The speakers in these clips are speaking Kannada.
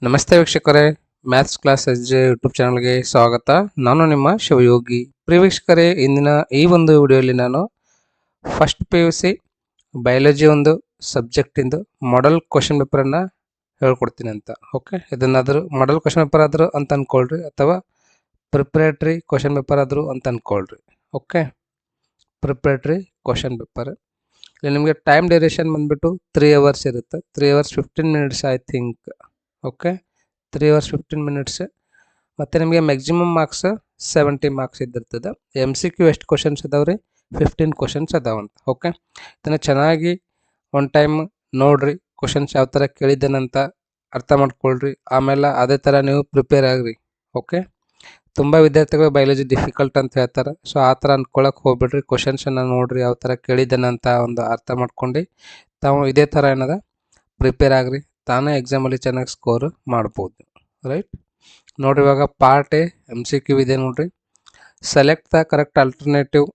ನಮಸ್ತೆ ವೀಕ್ಷಕರೇ, maths class S J YouTube ಚಾನಲ್ಗೆ ಸ್ವಾಗತ. ನಾನು ನಿಮ್ಮ ಶಿವಯೋಗಿ. ಪ್ರಿಯ ವೀಕ್ಷಕರೇ, ಇಂದಿನ ಈ ಒಂದು ವಿಡಿಯೋಲಿ ನಾನು ಫಸ್ಟ್ PUC ಬಯಾಲಜಿ ಒಂದು ಸಬ್ಜೆಕ್ಟಿಂದು ಮಾಡೆಲ್ ಕ್ವಶನ್ ಪೇಪರನ್ನು ಹೇಳ್ಕೊಡ್ತೀನಿ ಅಂತ. ಓಕೆ, ಇದನ್ನಾದರೂ ಮಾಡೆಲ್ ಕ್ವಶನ್ ಪೇಪರ್ ಆದರೂ ಅಂತ ಅಂದ್ಕೊಳ್ರಿ, ಅಥವಾ ಪ್ರಿಪ್ರೇಟ್ರಿ ಕ್ವಶನ್ ಪೇಪರ್ ಆದರೂ ಅಂತ ಅಂದ್ಕೊಳ್ರಿ. ಓಕೆ, ಪ್ರಿಪ್ರೇಟ್ರಿ ಕ್ವಶನ್ ಪೇಪರ್ ಇಲ್ಲಿ ನಿಮಗೆ ಟೈಮ್ ಡ್ಯೂರೇಷನ್ ಬಂದುಬಿಟ್ಟು 3 hours ಇರುತ್ತೆ. 3 hours 15 minutes I think. Okay, 3 hours 15 minutes. ಮತ್ತು ನಿಮಗೆ ಮ್ಯಾಕ್ಸಿಮಮ್ ಮಾರ್ಕ್ಸ್ 70 ಮಾರ್ಕ್ಸ್ ಇದ್ದಿರ್ತದೆ. MCQ ಎಷ್ಟು ಕ್ವಶನ್ಸ್ ಇದಾವೆ ರೀ? 15 ಕ್ವಶನ್ಸ್ ಅದಾವಂತ. ಓಕೆ, ಇದನ್ನು ಚೆನ್ನಾಗಿ ಒನ್ ಟೈಮ್ ನೋಡಿರಿ, ಕ್ವಶನ್ಸ್ ಯಾವ ಥರ ಕೇಳಿದ್ದೇನಂತ ಅರ್ಥ ಮಾಡ್ಕೊಳ್ರಿ. ಆಮೇಲೆ ಅದೇ ಥರ ನೀವು ಪ್ರಿಪೇರ್ ಆಗಿರಿ. ಓಕೆ, ತುಂಬ ವಿದ್ಯಾರ್ಥಿಗಳು ಬಯಾಲಜಿ ಡಿಫಿಕಲ್ಟ್ ಅಂತ ಹೇಳ್ತಾರೆ. ಸೊ ಆ ಥರ ಅಂದ್ಕೊಳಕ್ಕೆ ಹೋಗ್ಬಿಡ್ರಿ. ಕ್ವಶನ್ಸನ್ನು ನೋಡಿರಿ, ಯಾವ ಥರ ಕೇಳಿದ್ದೇನಂತ ಒಂದು ಅರ್ಥ ಮಾಡ್ಕೊಂಡು ತಾವು ಇದೇ ಥರ ಏನದ ಪ್ರಿಪೇರ್ ಆಗಿರಿ. ತಾನೇ ಎಕ್ಸಾಮಲ್ಲಿ ಚೆನ್ನಾಗಿ ಸ್ಕೋರ್ ಮಾಡ್ಬೋದು. ರೈಟ್, ನೋಡಿರಿ ಇವಾಗ ಪಾರ್ಟ್ ಎ MCQ ಇದೆ ನೋಡಿರಿ. Select the correct alternative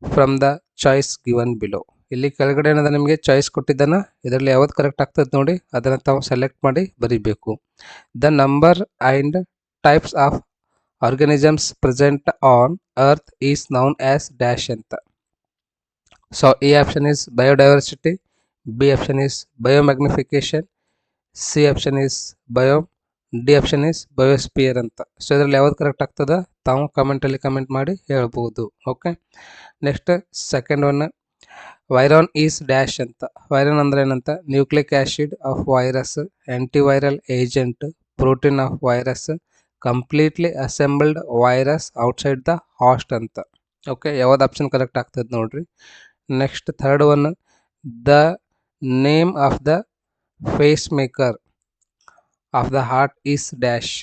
from the choice given below. ಇಲ್ಲಿ ಕೆಳಗಡೆ ಏನದ ನಿಮಗೆ ಚಾಯ್ಸ್ ಕೊಟ್ಟಿದ್ದಾನ, ಇದರಲ್ಲಿ ಯಾವ್ದು ಕರೆಕ್ಟ್ ಆಗ್ತದೆ ನೋಡಿ, ಅದನ್ನು ತಾವು ಸೆಲೆಕ್ಟ್ ಮಾಡಿ ಬರೀಬೇಕು. The number and types of organisms present on earth is known as dash ಅಂತ. So A option is biodiversity, B option is biomagnification, C option is bio, D option is biosphere ಅಂತ. ಸೊ ಇದರಲ್ಲಿ ಯಾವ್ದು ಕರೆಕ್ಟ್ ಆಗ್ತದೆ ತಾವು ಕಮೆಂಟಲ್ಲಿ ಕಮೆಂಟ್ ಮಾಡಿ ಹೇಳ್ಬೋದು. Okay, next second one, virion is dash ಅಂತ. ವೈರಾನ್ ಅಂದ್ರೆ ಏನಂತ? Nucleic acid of virus, antiviral agent, protein of virus, completely assembled virus outside the host ಅಂತ. ಓಕೆ, ಯಾವ್ದು ಆಪ್ಷನ್ ಕರೆಕ್ಟ್ ಆಗ್ತದೆ ನೋಡ್ರಿ. Next third one, the name of the pacemaker of the heart is dash.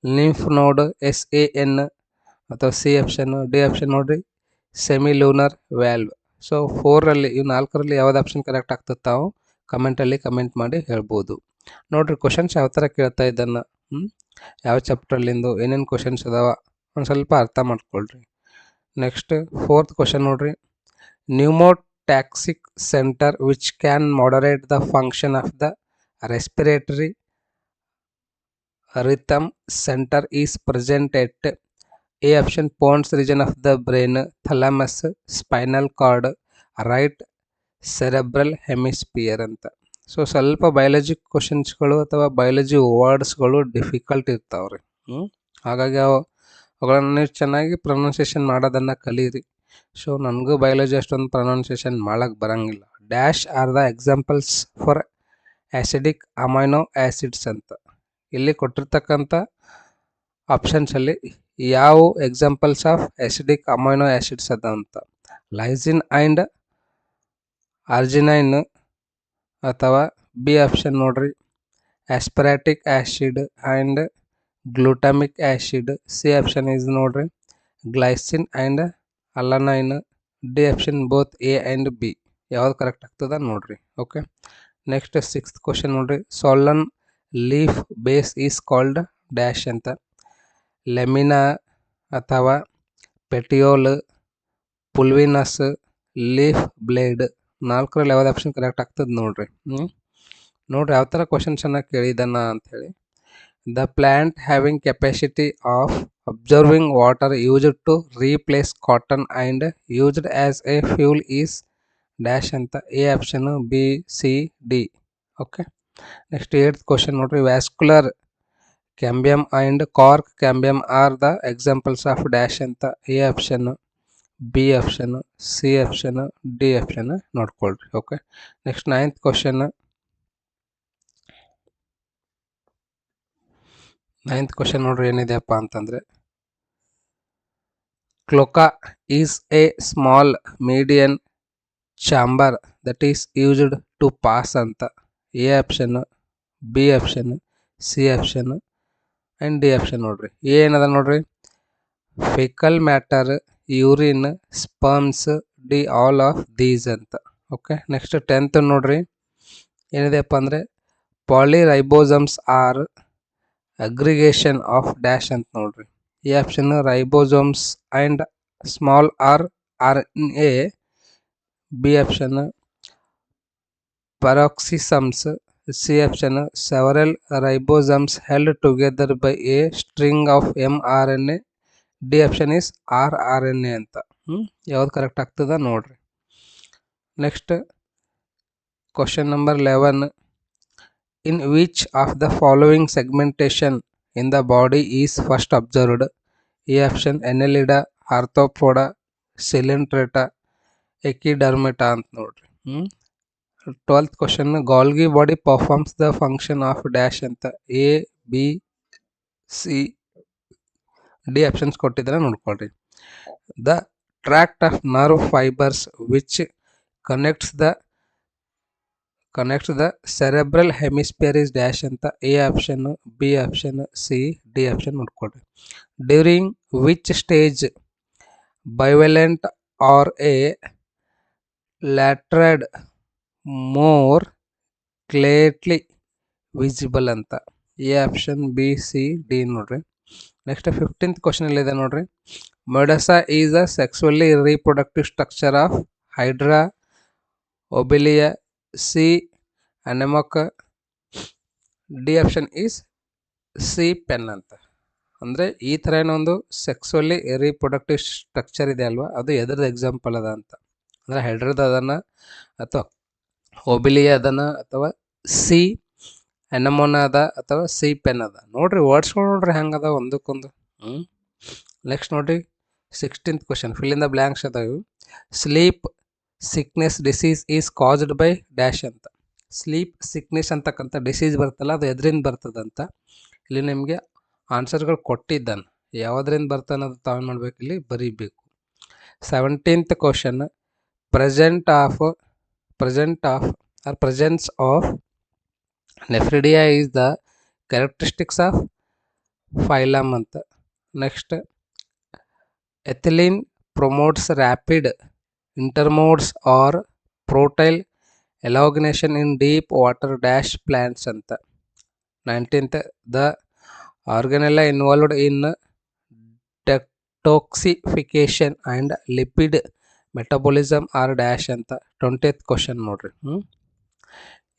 Lymph node SAN ಅಥವಾ ಸಿ ಆಪ್ಷನ್, ಡಿ ಆಪ್ಷನ್ ನೋಡ್ರಿ ಸೆಮಿಲೂನರ್ ವ್ಯಾಲ್ವ್. ಸೊ 4ರಲ್ಲಿ ಇವು 4ರಲ್ಲಿ ಯಾವ್ದು ಆಪ್ಷನ್ ಕರೆಕ್ಟ್ ಆಗ್ತದೆ ತಾವು ಕಮೆಂಟಲ್ಲಿ ಕಮೆಂಟ್ ಮಾಡಿ ಹೇಳ್ಬೋದು. ನೋಡ್ರಿ ಕ್ವಶನ್ಸ್ ಯಾವ ಥರ ಕೇಳ್ತಾ ಇದ್ದನ್ನು, ಯಾವ ಚಾಪ್ಟ್ರಲ್ಲಿಂದು ಏನೇನು ಕ್ವಶನ್ಸ್ ಅದಾವ ಒಂದು ಸ್ವಲ್ಪ ಅರ್ಥ ಮಾಡ್ಕೊಳ್ರಿ. ನೆಕ್ಸ್ಟ್ 4th ಕ್ವಶನ್ ನೋಡ್ರಿ, pneumotaxic centre which can moderate the function of the respiratory rhythm center is present at A option pons region of the brain, thalamus, spinal cord, right cerebral hemisphere ಅಂತ. ಸೊ ಸ್ವಲ್ಪ ಬಯಾಲಜಿ ಕ್ವಶನ್ಸ್ಗಳು ಅಥವಾ ಬಯಾಲಜಿ ವರ್ಡ್ಸ್ಗಳು ಡಿಫಿಕಲ್ಟ್ ಇರ್ತಾವ್ರಿ. ಹಾಗಾಗಿ ಅವುಗಳನ್ನು ನೀವು ಚೆನ್ನಾಗಿ ಪ್ರೊನೌನ್ಸಿಯೇಷನ್ ಮಾಡೋದನ್ನು ಕಲೀರಿ. ಸೊ ನನಗೂ ಬಯಾಲಜಿ ಅಷ್ಟೊಂದು ಪ್ರೊನೌನ್ಸಿಯೇಷನ್ ಮಾಡೋಕ್ಕೆ ಬರೋಂಗಿಲ್ಲ. Dash are the examples for acidic amino acids ಅಂತ. ಇಲ್ಲಿ ಕೊಟ್ಟಿರ್ತಕ್ಕಂಥ ಆಪ್ಷನ್ಸಲ್ಲಿ ಯಾವ examples of acidic amino acids ಅದ ಅಂತ. ಲೈಸಿನ್ ಆ್ಯಂಡ್ ಅರ್ಜಿನೈನ್, ಅಥವಾ ಬಿ ಆಪ್ಷನ್ ನೋಡ್ರಿ aspartic acid and glutamic acid, C option is ನೋಡ್ರಿ glycine and alanine, D option both A and B. ಯಾವ್ದು ಕರೆಕ್ಟ್ ಆಗ್ತದ ನೋಡ್ರಿ. ಓಕೆ, ನೆಕ್ಸ್ಟ್ 6th ಕ್ವಶನ್ ನೋಡ್ರಿ, swollen leaf base is called dash ಅಂತ. ಲೆಮಿನಾ ಅಥವಾ ಪೆಟಿಯೋಲ್, ಪುಲ್ವಿನಸ್, ಲೀಫ್ ಬ್ಲೇಡ್. 4ರಲ್ಲಿ ಯಾವ್ದು ಆಪ್ಷನ್ ಕರೆಕ್ಟ್ ಆಗ್ತದೆ ನೋಡ್ರಿ. ನೋಡ್ರಿ ಯಾವ ಥರ ಕ್ವಶನ್ಸನ್ನು ಕೇಳಿದಾನ ಅಂಥೇಳಿ. The plant having capacity of absorbing water used to replace cotton and used as a fuel is dash ಅಂತ. A option, B, C, D. Okay, next 8th question ನೋಡ್ರಿ, vascular cambium and cork cambium are the examples of dash ಅಂತ. A option, B option, C option, D option ನೋಡ್ಕೊಳ್ರಿ. Okay, next 9th question. 9th question ನೋಡ್ರಿ ಏನಿದೆಯಪ್ಪ ಅಂತಂದರೆ, cloaca is a small median chamber that is used to pass ಅಂತ. A option, B option, C option and D option ನೋಡ್ರಿ. ಏನದ ನೋಡ್ರಿ fecal matter, urine, sperms, D all of these ಅಂತ. ಓಕೆ, ನೆಕ್ಸ್ಟ್ 10th ನೋಡ್ರಿ ಏನಿದೆಯಪ್ಪ ಅಂದರೆ, polyribosomes are aggregation of dash ಅಂತ ನೋಡ್ರಿ. A option ribosomes and small RNA, B option peroxisomes, C option several ribosomes held together by a string of mRNA. D option is rRNA ಅಂತ. ಯಾವ್ದು ಕರೆಕ್ಟ್ ಆಗ್ತದ ನೋಡ್ರಿ. Next question number 11. In which of the following segmentation in the body is first observed? A option Annelida, Arthropoda, Coelenterata, Echidermata ಅಂತ ನೋಡ್ರಿ. 12th question. Golgi body performs the function of dash ಅಂತ. A, B, C, D options ಕೊಟ್ಟಿದ್ದಾರೆ ನೋಡ್ಕೊಳ್ರಿ. The tract of nerve fibers which connects the cerebral hemisphere is dash ಅಂತ. A option, B option, C, D option ನೋಡ್ಕೊಳ್ರಿ. During which stage bivalent or a lateral more clearly visible ಅಂತ. A option, B, C, D ನೋಡ್ರಿ. ನೆಕ್ಸ್ಟ್ 15th ಕ್ವಶನ್ ಇದೆ ನೋಡ್ರಿ. Medusa is a sexually reproductive structure of Hydra, Obelia, C, Anemoca. D option is C pen ಅಂತ. ಅಂದರೆ ಈ ಥರ ಏನೋ ಒಂದು ಸೆಕ್ಸುವಲಿ ರೀಪ್ರೊಡಕ್ಟಿವ್ ಸ್ಟ್ರಕ್ಚರ್ ಇದೆ ಅಲ್ವಾ, ಅದು ಎದ್ರದ್ದು ಎಕ್ಸಾಂಪಲ್ ಅದ ಅಂತ. ಅಂದರೆ ಹೈಡ್ರದ ಅದನ್ನು ಅಥವಾ ಒಬಿಲಿಯ ಅದನ್ನು ಅಥವಾ ಸಿ ಎನಮೋನ ಅದ ಅಥವಾ ಸಿ ಪೆನ್ ಅದ. ನೋಡ್ರಿ ವರ್ಡ್ಸ್ಗಳು ನೋಡ್ರಿ ಹೆಂಗದ ಒಂದಕ್ಕೊಂದು. ನೆಕ್ಸ್ಟ್ ನೋಡ್ರಿ 16th question. Fill in the blanks ಅದಾವು. Sleep sickness disease is caused by dash ಅಂತ. ಸ್ಲೀಪ್ ಸಿಕ್ನೆಸ್ ಅಂತಕ್ಕಂಥ ಡಿಸೀಸ್ ಬರ್ತಲ್ಲ, ಅದು ಎದ್ರಿಂದ ಬರ್ತದಂತ. ಇಲ್ಲಿ ನಿಮಗೆ ಆನ್ಸರ್ಗಳು ಕೊಟ್ಟಿದ್ದಾನೆ, ಯಾವುದರಿಂದ ಬರ್ತಾನೆ ಅನ್ನೋದು ತಾವು ಮಾಡ್ಬೇಕು, ಇಲ್ಲಿ ಬರೀಬೇಕು. 17th question. Presence of nephridia is the characteristics of phylum ಅಂತ. Next ethylene promotes rapid internodes or petiole elongation in deep water dash plants ಅಂತ. 19th. The organelle involved in detoxification and lipid metabolism are dash ಅಂತ. 20th ಕ್ವಶನ್ ನೋಡ್ರಿ.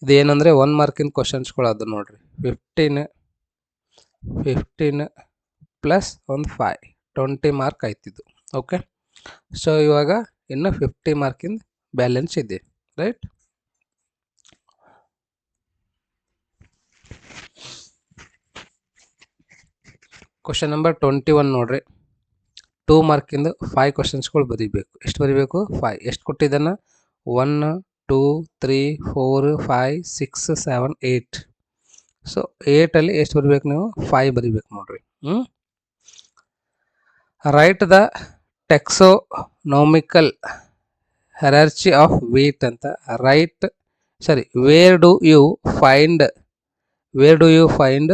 ಇದೇನಂದರೆ 1 ಮಾರ್ಕಿನ ಕ್ವಶನ್ಸ್ಗಳು ಅದು ನೋಡ್ರಿ. 15 ಪ್ಲಸ್ ಒಂದು 5 20 ಮಾರ್ಕ್ ಆಯ್ತಿದ್ದು. ಓಕೆ, ಸೊ ಇವಾಗ ಇನ್ನು 50 ಮಾರ್ಕಿಂದ ಬ್ಯಾಲೆನ್ಸ್ ಇದೆ, ರೈಟ್. ಕ್ವಶನ್ ನಂಬರ್ 21 ನೋಡ್ರಿ. 2 ಮಾರ್ಕಿಂದ 5 ಕ್ವಶನ್ಸ್ಗಳು ಬರೀಬೇಕು. ಎಷ್ಟು ಬರೀಬೇಕು? 5. ಎಷ್ಟು ಕೊಟ್ಟಿದ್ದಾನ? 1, 2, 3, 4, 5, 6, 7, 8. ಸೊ 8ಅಲ್ಲಿ ಎಷ್ಟು ಬರೀಬೇಕು ನೀವು? 5 ಬರೀಬೇಕು ನೋಡ್ರಿ. Write the taxonomical hierarchy of wheat ಅಂತ. Where do you find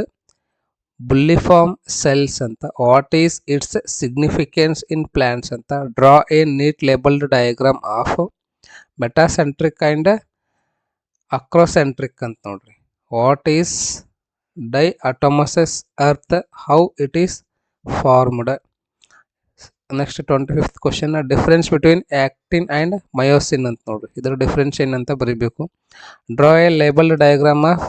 bulliform cells ಅಂತ. What is its significance in plants ಅಂತ. Draw a neat labelled diagram of metacentric and acrocentric ಅಂತ ನೋಡ್ರಿ. What is diatomaceous earth, how it is formed. Next 25th question. Difference between actin and myosin ಅಂತ ನೋಡ್ರಿ. ಇದರ ಡಿಫ್ರೆನ್ಸ್ ಏನಂತ ಬರೀಬೇಕು. Draw a labelled diagram of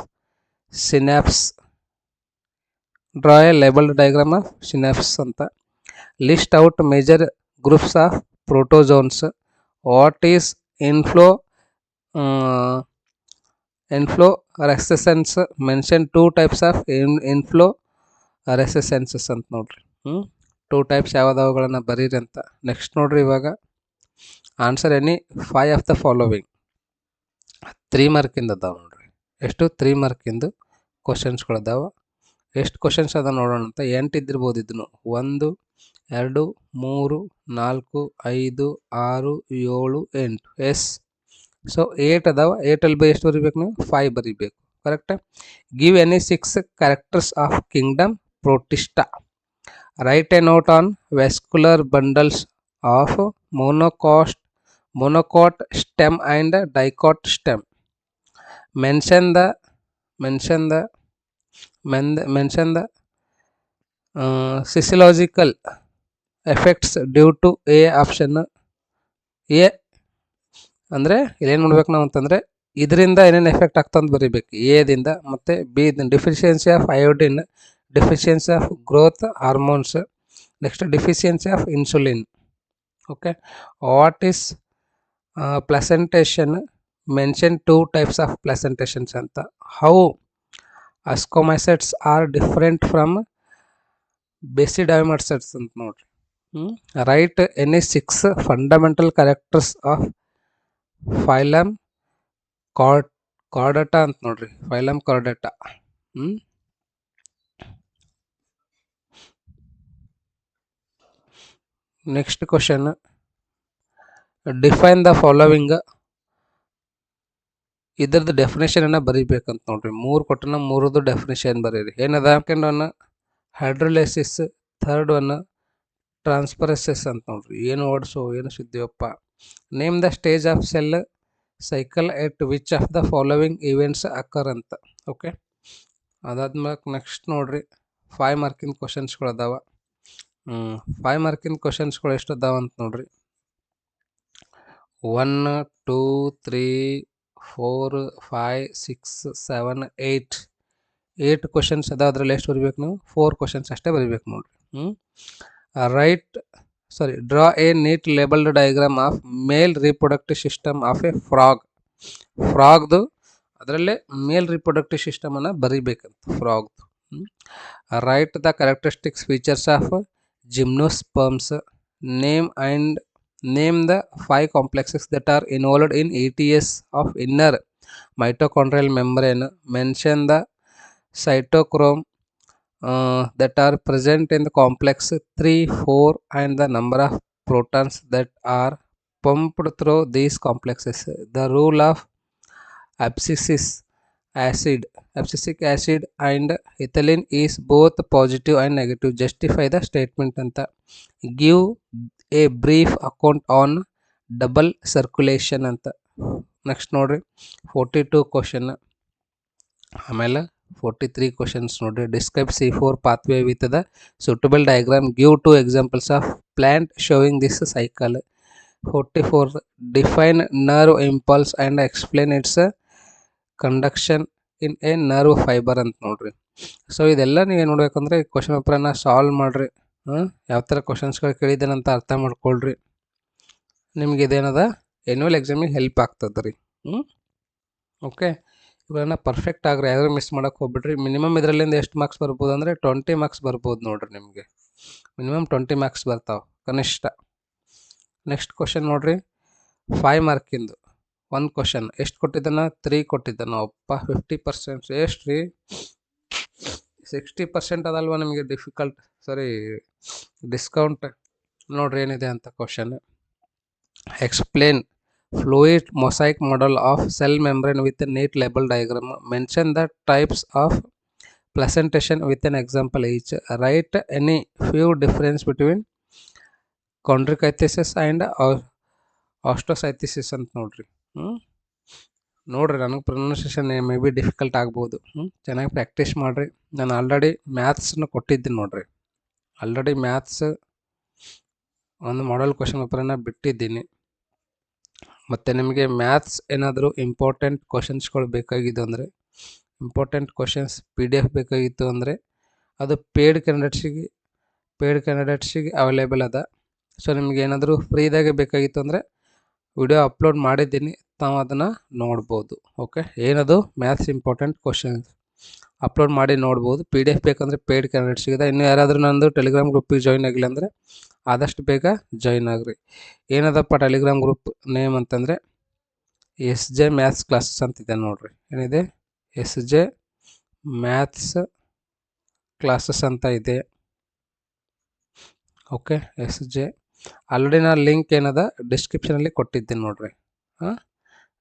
synapse ಅಂತ. List out major groups of ಪ್ರೋಟೋಜೋನ್ಸ್. What is inflorescence. Mention 2 types of inflorescences ಅಂತ ನೋಡ್ರಿ. 2 ಟೈಪ್ಸ್ ಯಾವುದಾವುಗಳನ್ನು ಬರೀರಿ ಅಂತ. ನೆಕ್ಸ್ಟ್ ನೋಡ್ರಿ, ಇವಾಗ answer any 5 of the following. 3 ಮಾರ್ಕಿಂದ ಅದಾವ ನೋಡ್ರಿ. ಎಷ್ಟು? 3 ಮಾರ್ಕಿಂದು ಕ್ವಶನ್ಸ್ಗಳದಾವ. ಎಷ್ಟು ಕ್ವಶನ್ಸ್ ಅದ ನೋಡೋಣ ಅಂತ. 8 ಇದ್ದಿರ್ಬೋದು ಇದನ್ನು. 1, 2, 3, 4, 5, 6, 7, 8. ಎಸ್, ಸೊ 8 ಅದಾವ. 8ಅಲ್ಲಿ ಎಷ್ಟು ಬರೀಬೇಕು ನೀವು? 5 ಬರೀಬೇಕು. Correct. Give any 6 characters of kingdom Protista. Write a note on vascular bundles of monocot stem and dicot stem. Mention the physiological effects due to A option. A ಅಂದರೆ ಇಲ್ಲೇನು ಮಾಡ್ಬೇಕು ನಾವು ಅಂತಂದರೆ ಇದರಿಂದ ಏನೇನು ಎಫೆಕ್ಟ್ ಆಗ್ತಂತ ಬರೀಬೇಕು ಎದಿಂದ. ಮತ್ತು B deficiency of iodine, deficiency of growth hormones, next deficiency of insulin. Okay, what is placentation? Mention 2 types of placentations ಅಂತ. How ascomycetes are different from basidiomycetes ಅಂತ ನೋಡ್ರಿ. Write any 6 fundamental characters of phylum chordata ಅಂತ ನೋಡ್ರಿ. Phylum chordata. Next question, define the following. ಇದ್ರದ್ದು ಡೆಫಿನೇಷನ್ ಬರೀಬೇಕಂತ ನೋಡ್ರಿ. 3 ಕೊಟ್ಟನ 3 ಡೆಫಿನೇಷನ್ ಬರೀರಿ. ಏನದ? Second one hydrolysis, third one transferases ಅಂತ ನೋಡ್ರಿ. ಏನು ಓಡಿಸು ಏನು ಸುದ್ದಿಯಪ್ಪ. Name the stage of cell cycle at which of the following events occur ಅಂತ. ಓಕೆ, ಅದಾದ್ಮೇಲೆ ನೆಕ್ಸ್ಟ್ ನೋಡ್ರಿ 5 ಮಾರ್ಕಿನ ಕ್ವಶನ್ಸ್ಗಳು ಅದಾವ. 5 ಮಾರ್ಕಿನ ಕ್ವಶನ್ಸ್ಗಳು ಎಷ್ಟು ಅದಾವ ಅಂತ ನೋಡ್ರಿ. 1 2 3 4 5 6 7 8 ಕ್ವಶನ್ಸ್ ಅದಾವ. ಅದ್ರಲ್ಲಿ ಎಷ್ಟು ಬರಿಬೇಕು ನೀವು? 4 ಕ್ವಶನ್ಸ್ ಅಷ್ಟೇ ಬರಿಬೇಕು ನೋಡ್ರಿ. Draw a neat labelled diagram of male reproductive system of a ಫ್ರಾಗ್ದು ಅದರಲ್ಲೇ ಮೇಲ್ ರಿಪ್ರೊಡಕ್ಟಿವ್ ಸಿಸ್ಟಮನ್ನು ಬರಿಬೇಕಂತ ಫ್ರಾಗ್ದು. Write the characteristics features of gymnosperms. Name the 5 complexes that are involved in ETS of inner mitochondrial membrane. Mention the cytochrome that are present in the complex 3, 4 and the number of protons that are pumped through these complexes. The rule of abscisic acid and ethylene is both positive and negative. Justify the statement anta. Give a brief account on double circulation ಅಂತ. ನೆಕ್ಸ್ಟ್ ನೋಡ್ರಿ 42 ಕ್ವಶನ್. ಆಮೇಲೆ 43 ಕ್ವಶನ್ಸ್ ನೋಡ್ರಿ. Describe C4 pathway with the suitable diagram. Give 2 examples of plant showing this cycle. 44 define nerve impulse and explain its conduction in a nerve fiber ಅಂತ ನೋಡ್ರಿ. ಸೊ ಇದೆಲ್ಲ ನೀವೇನು ನೋಡ್ಬೇಕಂದ್ರೆ ಕ್ವಶನ್ ಪೇಪರನ್ನು ಸಾಲ್ವ್ ಮಾಡ್ರಿ. ಯಾವ ಥರ ಕ್ವಶನ್ಸ್ಗಳು ಕೇಳಿದ್ದೇನಂತ ಅರ್ಥ ಮಾಡ್ಕೊಳ್ರಿ. ನಿಮ್ಗೆ ಇದೇನದ ಎನ್ಯುವಲ್ ಎಕ್ಸಾಮಿಗೆ ಹೆಲ್ಪ್ ಆಗ್ತದೆ ರೀ. ಓಕೆ, ಇವೆಲ್ಲ ಪರ್ಫೆಕ್ಟ್ ಆಗ್ರಿ. ಯಾರು ಮಿಸ್ ಮಾಡೋಕೆ ಹೋಗ್ಬಿಡ್ರಿ. ಮಿನಿಮಮ್ ಇದರಲ್ಲಿಂದ ಎಷ್ಟು ಮಾರ್ಕ್ಸ್ ಬರ್ಬೋದು ಅಂದರೆ 20 ಮಾರ್ಕ್ಸ್ ಬರ್ಬೋದು ನೋಡ್ರಿ. ನಿಮಗೆ ಮಿನಿಮಮ್ 20 ಮಾರ್ಕ್ಸ್ ಬರ್ತಾವೆ ಕನಿಷ್ಠ. ನೆಕ್ಸ್ಟ್ ಕ್ವಶನ್ ನೋಡ್ರಿ 5 ಮಾರ್ಕಿಂದು ಒಂದು ಕ್ವಶನ್. ಎಷ್ಟು ಕೊಟ್ಟಿದ್ದಾನ? 3 ಕೊಟ್ಟಿದ್ದಾನ. ಅಪ್ಪ 50%. ಎಷ್ಟು ರೀ? 60% ಅದಲ್ವ ನಿಮಗೆ ಡಿಸ್ಕೌಂಟ್. ನೋಡ್ರಿ ಏನಿದೆ ಅಂತ question. Explain fluid mosaic model of cell membrane with neat label diagram. Mention the types of placentation with an example each. Write any few difference between chondrichthyes and osteichthyes ಅಂತ ನೋಡ್ರಿ. ನೋಡ್ರಿ ನನಗೆ ಪ್ರೊನೌನ್ಸಿಯೇಷನ್ ಮೇ ಬಿ ಡಿಫಿಕಲ್ಟ್ ಆಗ್ಬೋದು. ಚೆನ್ನಾಗಿ ಪ್ರಾಕ್ಟೀಸ್ ಮಾಡಿರಿ. ನಾನು ಆಲ್ರೆಡಿ ಮ್ಯಾಥ್ಸನ್ನು ಕೊಟ್ಟಿದ್ದೀನಿ ನೋಡ್ರಿ. ಆಲ್ರೆಡಿ ಮ್ಯಾಥ್ಸ್ ಒಂದು ಮಾಡೆಲ್ ಕ್ವಶನ್ ಪೇಪರನ್ನು ಬಿಟ್ಟಿದ್ದೀನಿ. ಮತ್ತು ನಿಮಗೆ ಮ್ಯಾಥ್ಸ್ ಏನಾದರೂ ಇಂಪಾರ್ಟೆಂಟ್ ಕ್ವಶನ್ಸ್ಗಳು ಬೇಕಾಗಿದ್ದು ಅಂದರೆ, ಇಂಪಾರ್ಟೆಂಟ್ ಕ್ವಶನ್ಸ್ PDF ಬೇಕಾಗಿತ್ತು ಅಂದರೆ ಅದು ಪೇಯ್ಡ್ ಕ್ಯಾಂಡಿಡೇಟ್ಸಿಗೆ ಅವೈಲೇಬಲ್ ಅದ. ಸೊ ನಿಮ್ಗೆ ಏನಾದರೂ ಫ್ರೀದಾಗೆ ಬೇಕಾಗಿತ್ತು ಅಂದರೆ ವಿಡಿಯೋ ಅಪ್ಲೋಡ್ ಮಾಡಿದ್ದೀನಿ, ತಾವು ಅದನ್ನು ನೋಡ್ಬೋದು. ಓಕೆ, ಏನದು ಮ್ಯಾಥ್ಸ್ ಇಂಪಾರ್ಟೆಂಟ್ ಕ್ವಶನ್ಸ್ ಅಪ್ಲೋಡ್ ಮಾಡಿ ನೋಡ್ಬೋದು. PDF ಬೇಕಂದರೆ ಪೇಯ್ಡ್ ಕ್ಯಾಂಡಿಡೇಟ್ಸಿಗಿದೆ. ಇನ್ನು ಯಾರಾದರೂ ನಂದು ಟೆಲಿಗ್ರಾಮ್ ಗ್ರೂಪಿಗೆ ಜಾಯ್ನ್ ಆಗಿಲ್ಲ ಅಂದರೆ ಆದಷ್ಟು ಬೇಗ ಜಾಯ್ನ್ ಆಗ್ರಿ. ಏನದಪ್ಪ ಟೆಲಿಗ್ರಾಮ್ ಗ್ರೂಪ್ ನೇಮ್ ಅಂತಂದರೆ SJ ಮ್ಯಾಥ್ಸ್ ಕ್ಲಾಸಸ್ ಅಂತಿದೆ ನೋಡ್ರಿ. ಏನಿದೆ? SJ ಮ್ಯಾಥ್ಸ್ ಕ್ಲಾಸಸ್ ಅಂತ ಇದೆ. ಓಕೆ, SJ ಆಲ್ರೆಡಿ ನಾನು ಲಿಂಕ್ ಏನದ ಡಿಸ್ಕ್ರಿಪ್ಷನಲ್ಲಿ ಕೊಟ್ಟಿದ್ದೀನಿ ನೋಡ್ರಿ.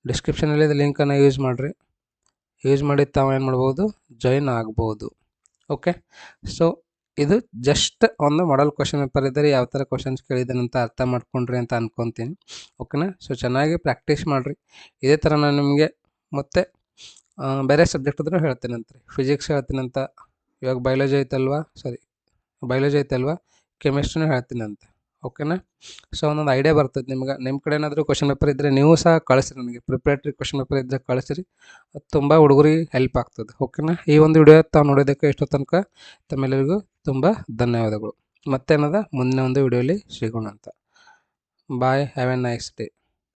ಡಿಸ್ಕ್ರಿಪ್ಷನಲ್ಲಿ ಲಿಂಕನ್ನು ಯೂಸ್ ಮಾಡಿರಿ. ಯೂಸ್ ಮಾಡಿ ತಾವು ಏನು ಮಾಡ್ಬೋದು? ಜಾಯಿನ್ ಆಗ್ಬೋದು. ಓಕೆ, ಸೊ ಇದು ಜಸ್ಟ್ ಒಂದು ಮಾಡೆಲ್ ಕ್ವಶನ್ ಪೇಪರ್ ಇದ್ದರೆ ಯಾವ ಥರ ಕ್ವಶನ್ಸ್ ಕೇಳಿದ್ದೇನೆ ಅಂತ ಅರ್ಥ ಮಾಡ್ಕೊಂಡ್ರಿ ಅಂತ ಅನ್ಕೊತೀನಿ. ಓಕೆನಾ? ಸೊ ಚೆನ್ನಾಗಿ ಪ್ರಾಕ್ಟೀಸ್ ಮಾಡಿರಿ. ಇದೇ ಥರ ನಾನು ನಿಮಗೆ ಮತ್ತೆ ಬೇರೆ ಸಬ್ಜೆಕ್ಟ್ ಇದ್ರೂ ಹೇಳ್ತೀನಂತೆ. ಫಿಸಿಕ್ಸ್ ಹೇಳ್ತೀನಂತ, ಇವಾಗ ಬಯಾಲಜಿ ಐತಲ್ವಾ, ಕೆಮಿಸ್ಟ್ರಿನೂ ಹೇಳ್ತೀನಂತೆ. ಓಕೆನಾ. ಸೊ ಒಂದೊಂದು ಐಡಿಯಾ ಬರ್ತದೆ ನಿಮ್ಗೆ. ನಿಮ್ಮ ಕಡೆ ಏನಾದರೂ ಕ್ವಶನ್ ಪೇಪರ್ ಇದ್ದರೆ ನೀವು ಸಹ ಕಳಿಸ್ರಿ ನನಗೆ. ಪ್ರಿಪ್ರೇಟ್ರಿ ಕ್ವಶನ್ ಪೇಪರ್ ಇದ್ದರೆ ಕಳಿಸ್ರಿ, ಅದು ತುಂಬ ಹುಡುಗರಿಗೆ ಹೆಲ್ಪ್ ಆಗ್ತದೆ. ಓಕೆನಾ. ಈ ಒಂದು ವಿಡಿಯೋ ತಾವು ನೋಡೋದಕ್ಕೆ ಇಷ್ಟೋ ತನಕ ತಮ್ಮೆಲ್ಲರಿಗೂ ತುಂಬ ಧನ್ಯವಾದಗಳು. ಮತ್ತೇನದ ಮುಂದಿನ ಒಂದು ವಿಡಿಯೋಲಿ ಸಿಗೋಣ ಅಂತ. ಬಾಯ್, ಹ್ಯಾವ್ ಎ ನೈಸ್ ಡೇ.